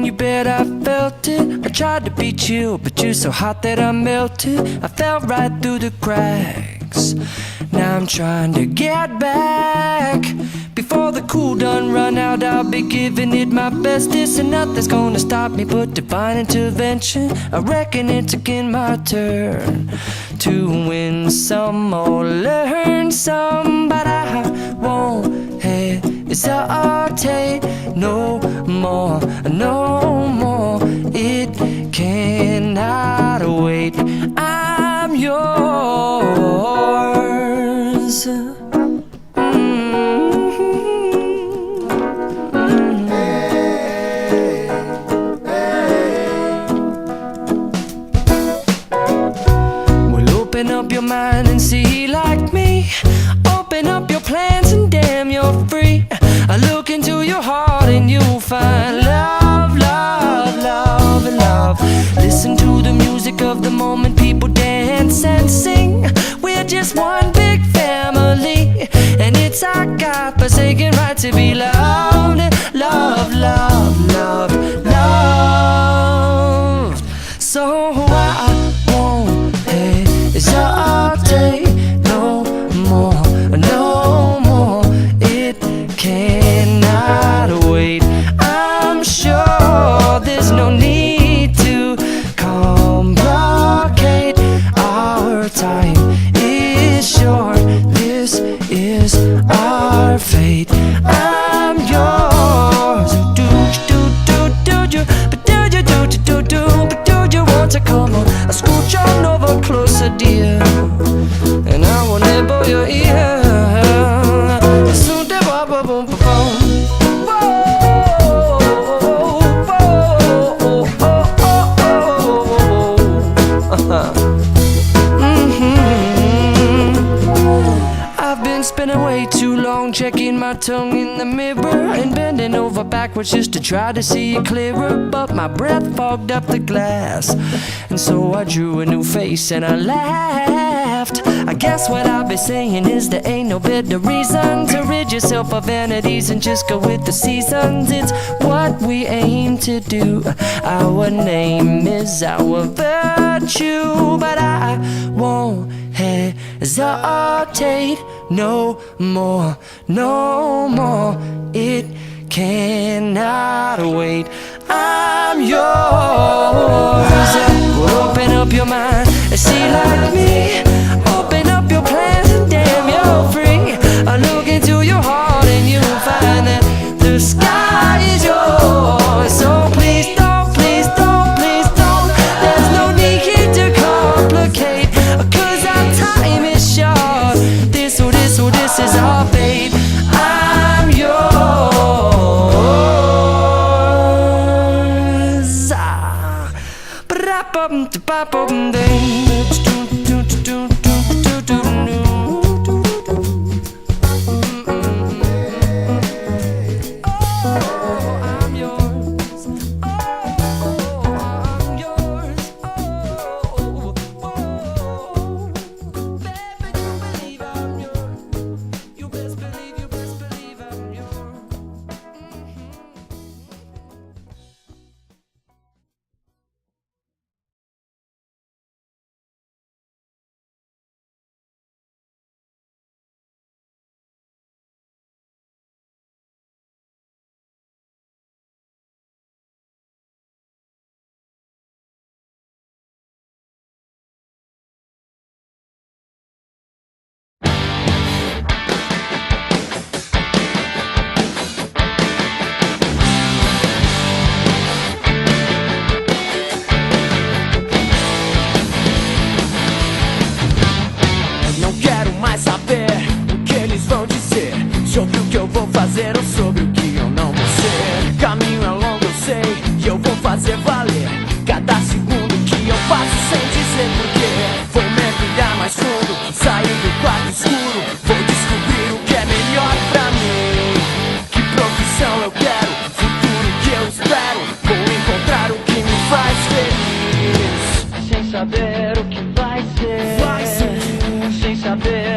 you bet I felt it. I tried to be chill, but you're so hot that I melted. I fell right through the cracks. Now I'm trying to get back. Before the cool done run out, I'll be giving it my bestest, and nothing's gonna stop me but divine intervention. I reckon it's again my turn to win some or learn some, but I won't hesitate no more, no more. It cannot wait. I'm yours. Open up your mind and see like me. Open up your plans and damn, you're free. I look into your heart and you'll find love, love, love, and love. Listen to the music of the moment, people dance and sing. We're just one big family, and it's our God-forsaken right to be loved. Love, love, love, love. So I won't hesitate no more, no more. It cannot wait. I'm sure there's no need to complicate. Our time is short. This is our fate. I'm yours. Do you, but do you, but do you want to come on? I scooch on over closer, dear, and I will nibble your ear. Soon to boom, boom, boom, boom. I've been spending way too long checking my tongue in the mirror and bending over backwards just to try to see it clearer, but my breath fogged up the glass, and so I drew a new face and I laughed. I guess what I'll be saying is there ain't no better reason to rid yourself of vanities and just go with the seasons. It's what we aim to do. Our name is our virtue, but I won't hesitate no more, no more. It cannot wait. I'm yours. Well, open up your mind and see like me. Open up your plans and damn, you're free. I look into your heart and you'll find that the sky is yours. So please don't, please don't, please don't. There's no need to complicate, 'cause our time is short. This is our fate. I'm yours. saber o que vai ser, sem saber